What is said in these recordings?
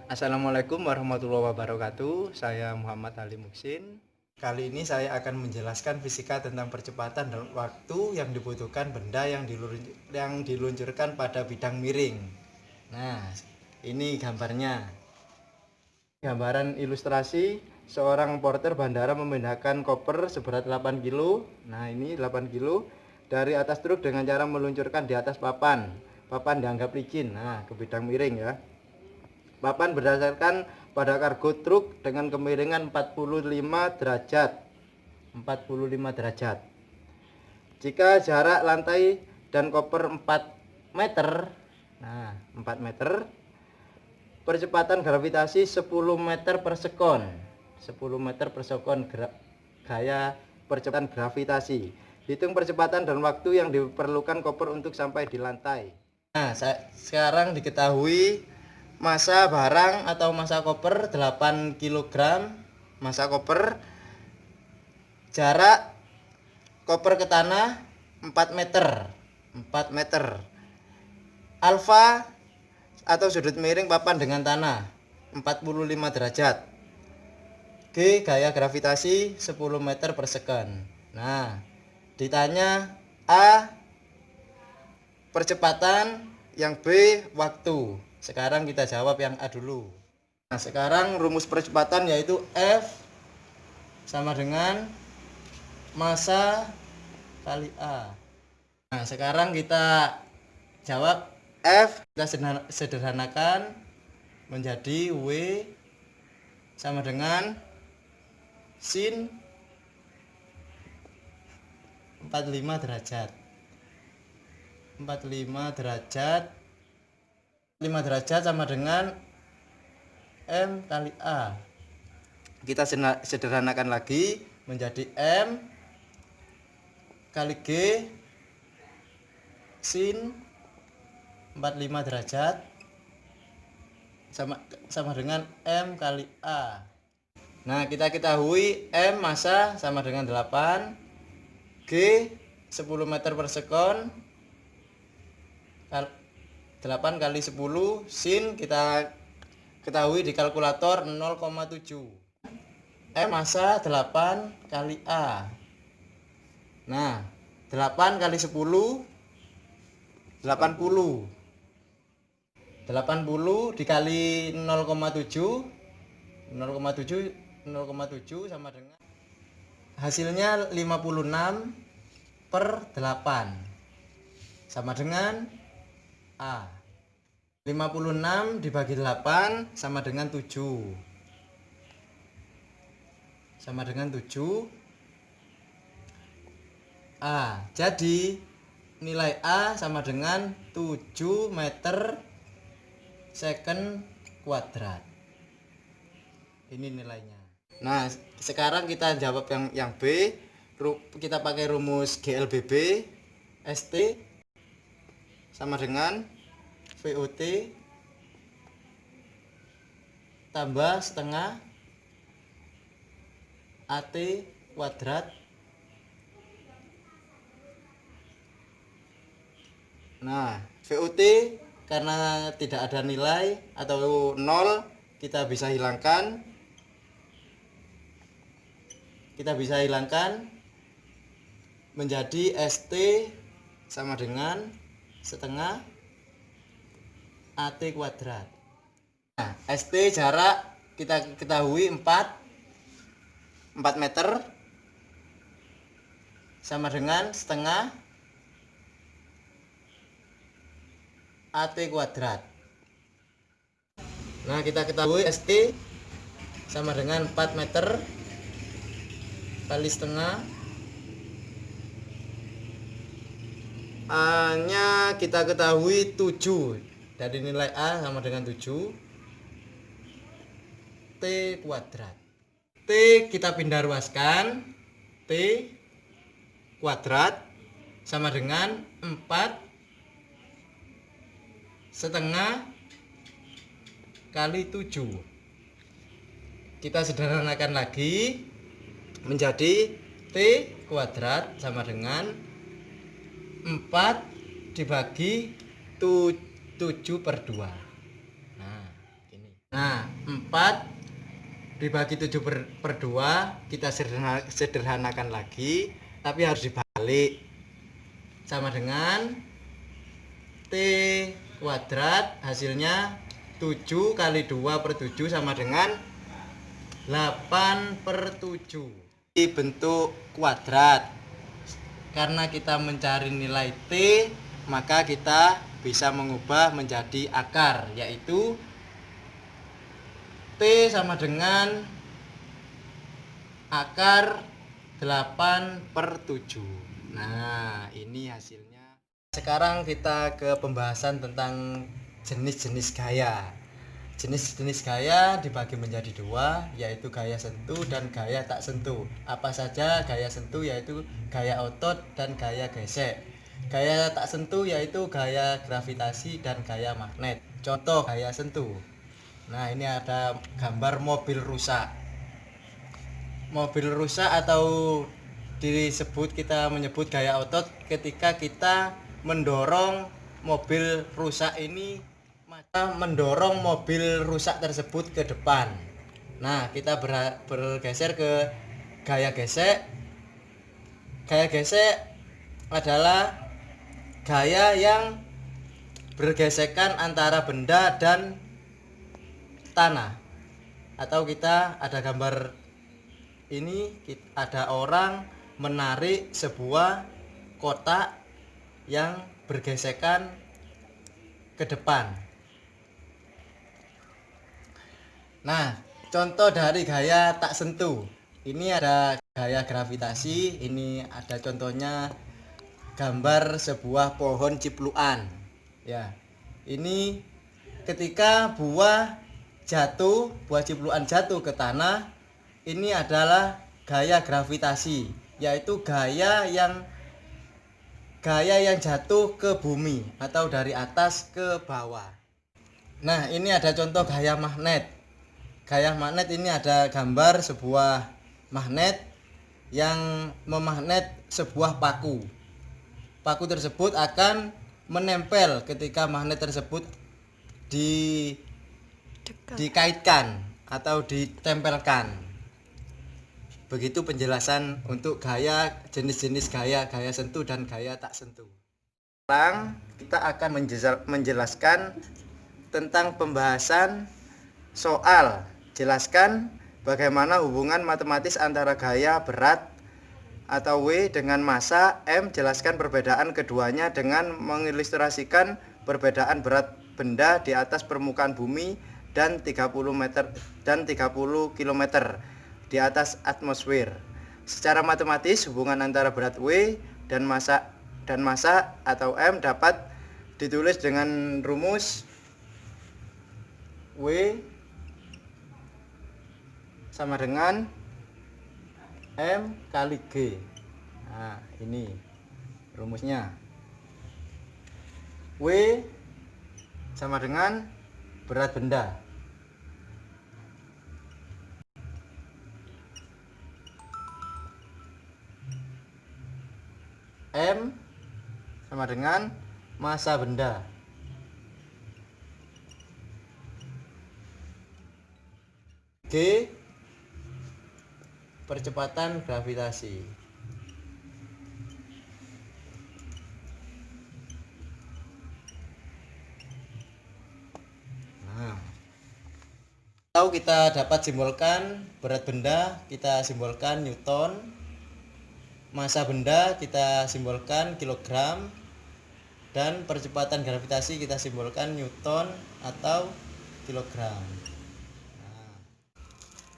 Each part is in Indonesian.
Assalamualaikum warahmatullahi wabarakatuh. Saya Muhammad Ali Muksin. Kali ini saya akan menjelaskan fisika tentang percepatan dan waktu yang dibutuhkan benda yang diluncurkan pada bidang miring. Nah, ini gambarnya. Gambaran ilustrasi seorang porter bandara memindahkan koper seberat 8 kilo. Nah, ini 8 kilo dari atas truk dengan cara meluncurkan di atas papan. Papan dianggap licin. Nah, ke bidang miring ya. Papan berdasarkan pada kargo truk dengan kemiringan 45 derajat. 45 derajat. Jika jarak lantai dan koper 4 meter, nah 4 meter, percepatan gravitasi 10 meter per sekon. 10 meter per sekon gaya percepatan gravitasi. Hitung percepatan dan waktu yang diperlukan koper untuk sampai di lantai. Nah, sekarang diketahui massa barang atau massa koper 8 kg. Massa koper, jarak koper ke tanah 4 meter. 4 meter. Alfa atau sudut miring papan dengan tanah 45 derajat. G gaya gravitasi 10 meter per sekon. Nah, ditanya A percepatan, yang B waktu. Sekarang kita jawab yang A dulu. Nah, sekarang rumus percepatan yaitu F sama dengan massa kali A. Nah, sekarang kita jawab F, kita sederhanakan menjadi W sama dengan sin 45 derajat. 45 derajat 5 derajat sama dengan M kali A. Kita sederhanakan lagi menjadi M kali G sin 45 derajat sama dengan M kali A. Nah, kita ketahui M massa sama dengan 8, G 10 meter per sekon, 8 kali 10, sin kita ketahui di kalkulator 0,7. M massa 8 kali A. Nah, 8 kali 10 80. 80 dikali 0,7 sama dengan hasilnya 56 per 8 sama dengan A. 56 dibagi 8 sama dengan 7. Sama dengan 7 A. Jadi nilai A sama dengan 7 meter second kuadrat. Ini nilainya. Nah, sekarang kita jawab yang B. Kita pakai rumus GLBB. ST sama dengan VOT tambah setengah AT kuadrat. Nah, VOT karena tidak ada nilai atau 0, kita bisa hilangkan. Menjadi ST sama dengan setengah AT kuadrat. Nah, ST jarak kita ketahui 4 meter sama dengan setengah AT kuadrat. Nah, kita ketahui ST sama dengan 4 meter kali setengah A-nya kita ketahui 7. Dari nilai A sama dengan 7 T kuadrat. T kita pindah ruaskan, T kuadrat sama dengan 4 setengah kali 7. Kita sederhanakan lagi menjadi T kuadrat sama dengan 4 dibagi 7/2. Nah, ini. Nah, dibagi 7 per 2, kita sederhanakan lagi, tapi harus dibalik. Sama dengan T kuadrat, hasilnya 7 kali 2 per 7 sama dengan 8 per 7. Ini bentuk kuadrat. Karena kita mencari nilai T, maka kita bisa mengubah menjadi akar, yaitu T sama dengan akar 8 per 7. Nah, ini hasilnya. Sekarang kita ke pembahasan tentang jenis-jenis gaya. Jenis-jenis gaya dibagi menjadi 2, yaitu gaya sentuh dan gaya tak sentuh. Apa saja gaya sentuh? Yaitu gaya otot dan gaya gesek. Gaya tak sentuh yaitu gaya gravitasi dan gaya magnet. Contoh gaya sentuh. Nah, ini ada gambar mobil rusak. Mobil rusak atau kita menyebut gaya otot ketika kita mendorong mobil rusak ini, maka mendorong mobil rusak tersebut ke depan. Nah, kita bergeser ke gaya gesek. Gaya gesek adalah gaya yang bergesekan antara benda dan tanah. Atau kita ada gambar ini, ada orang menarik sebuah kotak yang bergesekan ke depan. Nah, contoh dari gaya tak sentuh. Ini ada gaya gravitasi, ini ada contohnya gambar sebuah pohon cipluan. Ya. Ini ketika buah cipluan jatuh ke tanah, ini adalah gaya gravitasi, yaitu gaya yang jatuh ke bumi atau dari atas ke bawah. Nah, ini ada contoh gaya magnet. Gaya magnet ini ada gambar sebuah magnet yang memagnet sebuah paku. Paku tersebut akan menempel ketika magnet tersebut dikaitkan atau ditempelkan. Begitu penjelasan untuk jenis-jenis gaya sentuh dan gaya tak sentuh. Sekarang kita akan menjelaskan tentang pembahasan soal. Jelaskan bagaimana hubungan matematis antara gaya berat atau W dengan massa M. Jelaskan perbedaan keduanya dengan mengilustrasikan perbedaan berat benda di atas permukaan bumi dan 30 km di atas atmosfer. Secara matematis, hubungan antara berat W dan massa atau M dapat ditulis dengan rumus W sama dengan M kali G. Nah, ini rumusnya. W sama dengan berat benda. M sama dengan massa benda. G percepatan gravitasi. Nah, kalau kita dapat simbolkan berat benda, kita simbolkan Newton. Massa benda kita simbolkan kilogram, dan percepatan gravitasi kita simbolkan Newton atau kilogram.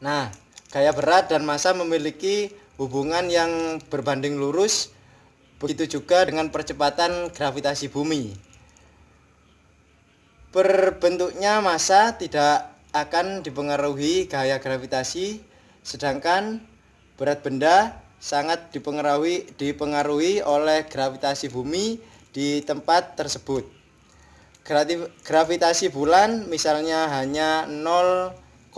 Nah, gaya berat dan massa memiliki hubungan yang berbanding lurus. Begitu juga dengan percepatan gravitasi bumi. Berbentuknya massa tidak akan dipengaruhi gaya gravitasi, sedangkan berat benda sangat dipengaruhi oleh gravitasi bumi di tempat tersebut. Gravitasi bulan misalnya hanya 0,165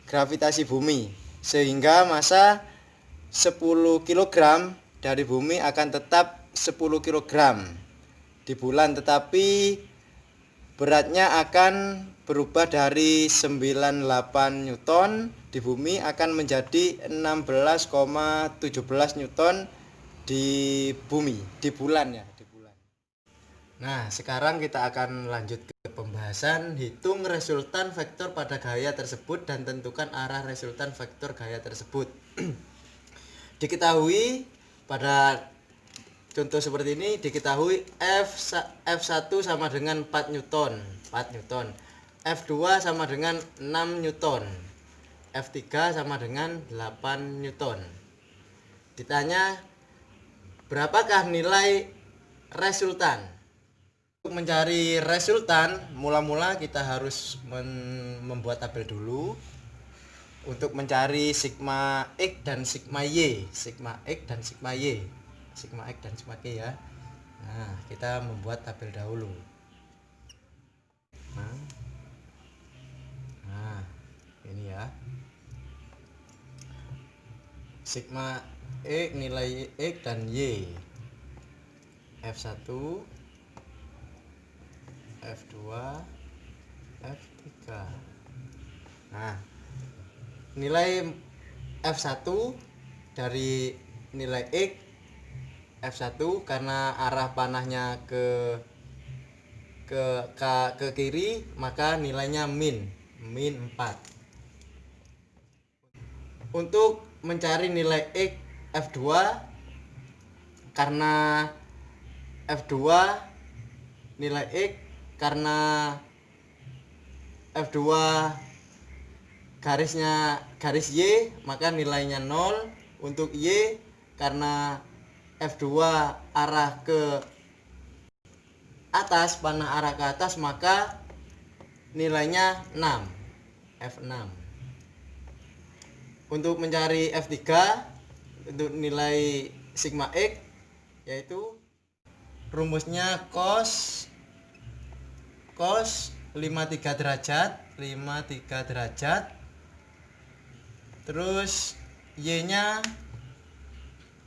gravitasi bumi, sehingga massa 10 kg dari bumi akan tetap 10 kg di bulan, tetapi beratnya akan berubah dari 98 Newton di bumi akan menjadi 16,17 Newton di bumi, di bulan ya, di bulan. Nah, sekarang kita akan lanjut ke pembahasan hitung resultan vektor pada gaya tersebut dan tentukan arah resultan vektor gaya tersebut. Diketahui pada contoh seperti ini, diketahui F1 sama dengan 4 Newton, F2 sama dengan 6 Newton, F3 sama dengan 8 Newton. Ditanya berapakah nilai resultan? Untuk mencari resultan, mula-mula kita harus membuat tabel dulu untuk mencari sigma X dan sigma Y, sigma X dan sigma Y ya. Nah, kita membuat tabel dahulu. Nah, ini ya. Sigma X, nilai X dan Y. F1, F2, F3. Nah, nilai F1 dari nilai X F1 karena arah panahnya ke kiri, maka nilainya min 4. Untuk mencari nilai X F2 karena F2 nilai X karena F2 garis Y, maka nilainya 0. Untuk Y karena F2 arah ke atas, panah arah ke atas, maka nilainya 6, F6. Untuk mencari F3 untuk nilai sigma X, yaitu rumusnya cos 53 derajat, terus Y nya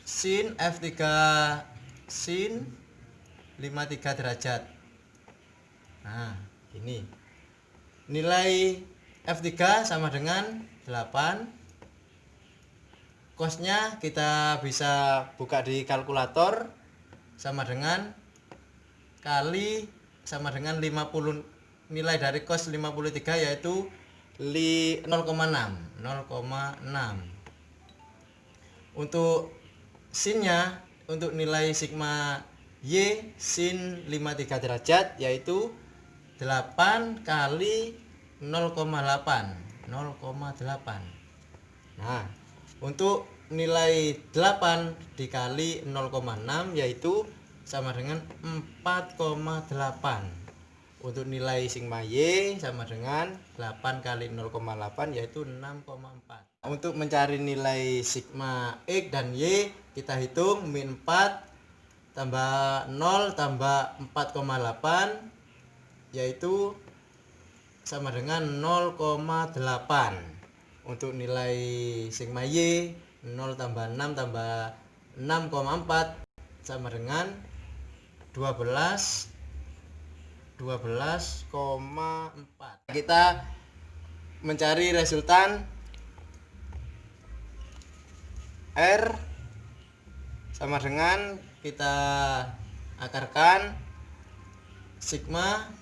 sin F3 sin 53 derajat. Nah, ini nilai F3 sama dengan 8. Cosnya kita bisa buka di kalkulator, sama dengan kali sama dengan 50, nilai dari cos 53 yaitu 0,6. Untuk sinnya, untuk nilai sigma Y sin 53 derajat yaitu 8 kali 0,8. Nah, untuk nilai 8 dikali 0,6 yaitu sama dengan 4,8. Untuk nilai sigma Y sama dengan 8 kali 0,8 yaitu 6,4. Untuk mencari nilai sigma X dan Y, kita hitung min 4 tambah 0 tambah 4,8 yaitu sama dengan 0,8. Untuk nilai sigma Y 0 tambah 6 tambah 6,4 sama dengan 12,4. Kita mencari resultan R sama dengan, kita akarkan sigma,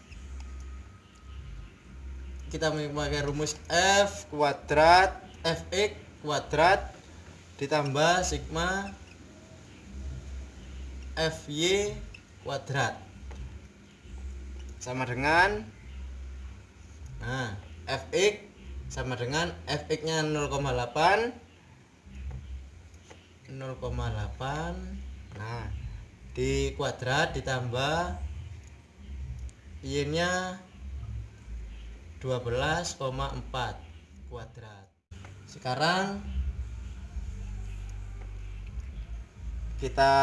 kita memakai rumus F kuadrat Fx kuadrat ditambah sigma Fy kuadrat sama dengan, nah, Fx sama dengan Fx nya 0,8. Nah, di kuadrat ditambah Y nya 12,4 kuadrat. Sekarang kita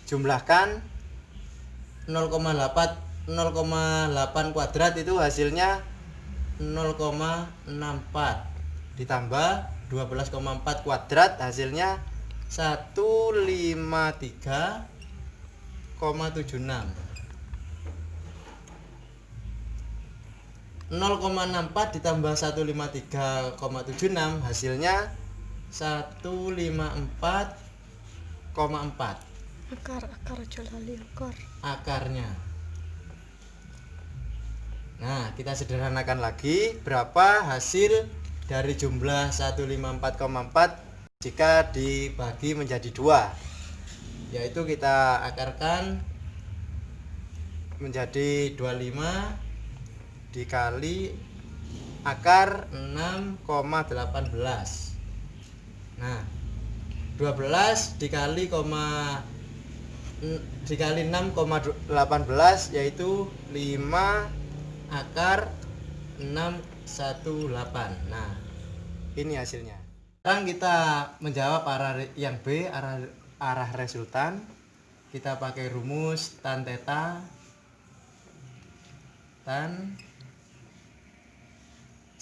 jumlahkan 0,8 kuadrat itu hasilnya 0,64 ditambah 12,4 kuadrat hasilnya 153,76. 0,64 ditambah 153,76 hasilnya 154,4. Akar aja lali akar. Akarnya. Nah, kita sederhanakan lagi berapa hasil dari jumlah 154,4 jika dibagi menjadi 2. Yaitu kita akarkan menjadi 25 dikali akar 6,18. Nah, 12 dikali 6,18 yaitu 5 akar 618. Nah, ini hasilnya. Sekarang kita menjawab arah yang B, arah resultan. Kita pakai rumus tan theta tan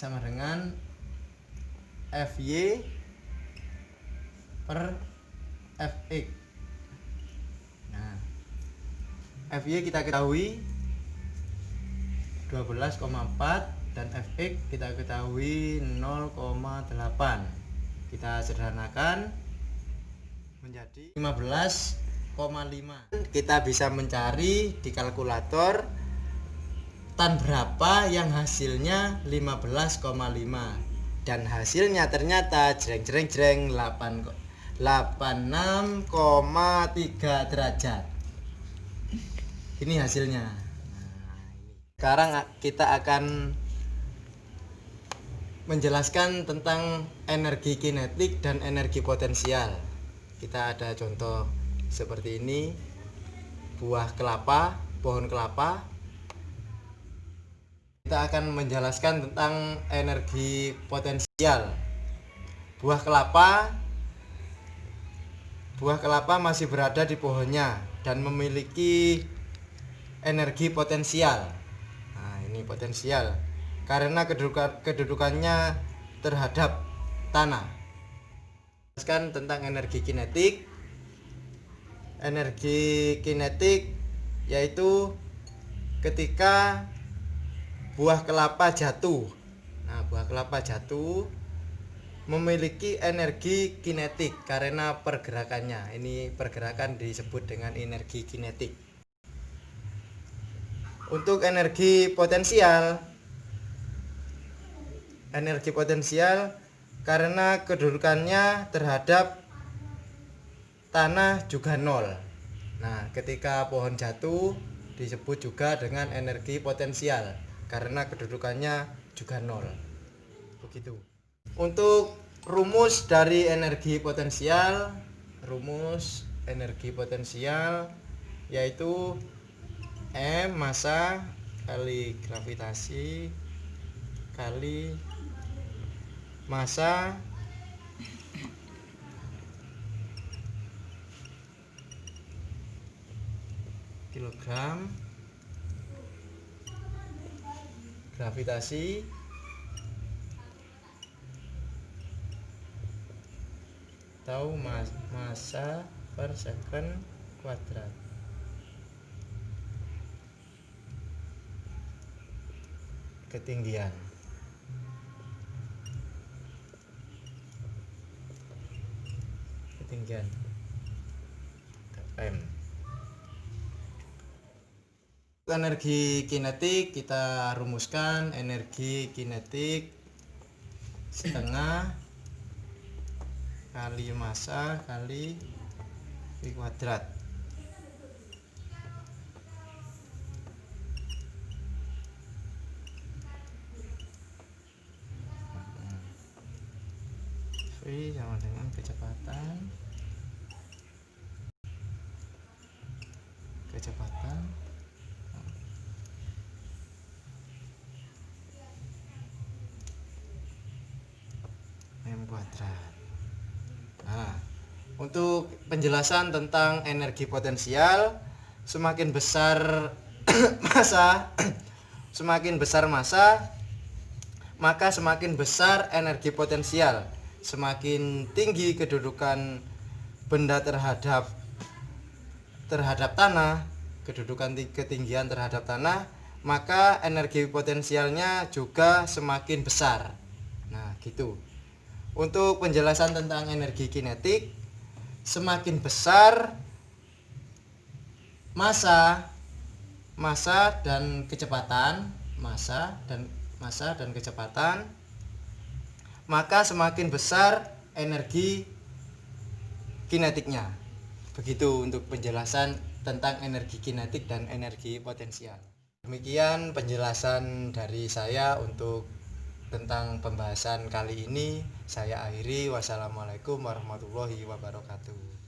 sama dengan Fy per Fx. Nah, Fy kita ketahui 12,4 dan Fx kita ketahui 0,8. Kita sederhanakan menjadi 15,5. Kita bisa mencari di kalkulator tan berapa yang hasilnya 15,5 dan hasilnya ternyata jreng 86,3 derajat. Ini hasilnya. Sekarang kita akan menjelaskan tentang energi kinetik dan energi potensial. Kita ada contoh seperti ini, buah kelapa, pohon kelapa. Kita akan menjelaskan tentang energi potensial. Buah kelapa masih berada di pohonnya dan memiliki energi potensial. Nah, ini potensial karena kedudukannya terhadap tanah. Jelaskan tentang energi kinetik. Energi kinetik yaitu ketika buah kelapa jatuh. Nah, buah kelapa jatuh memiliki energi kinetik karena pergerakannya. Ini pergerakan disebut dengan energi kinetik. Untuk energi potensial karena kedudukannya terhadap tanah juga nol. Nah, ketika pohon jatuh disebut juga dengan energi potensial karena kedudukannya juga nol. Begitu. Untuk rumus dari energi potensial, yaitu M massa kali gravitasi kali massa kilogram gravitasi atau massa per second kuadrat. Ketinggian M. Energi kinetik kita rumuskan energi kinetik setengah kali massa kali V kuadrat. V sama dengan kecepatan M kuadrat. Nah, untuk penjelasan tentang energi potensial, semakin besar massa, maka semakin besar energi potensial. Semakin tinggi kedudukan benda terhadap tanah, ketinggian terhadap tanah, maka energi potensialnya juga semakin besar. Nah, gitu. Untuk penjelasan tentang energi kinetik, semakin besar massa dan kecepatan, maka semakin besar energi kinetiknya. Begitu untuk penjelasan tentang energi kinetik dan energi potensial. Demikian penjelasan dari saya untuk tentang pembahasan kali ini. Saya akhiri. Wassalamualaikum warahmatullahi wabarakatuh.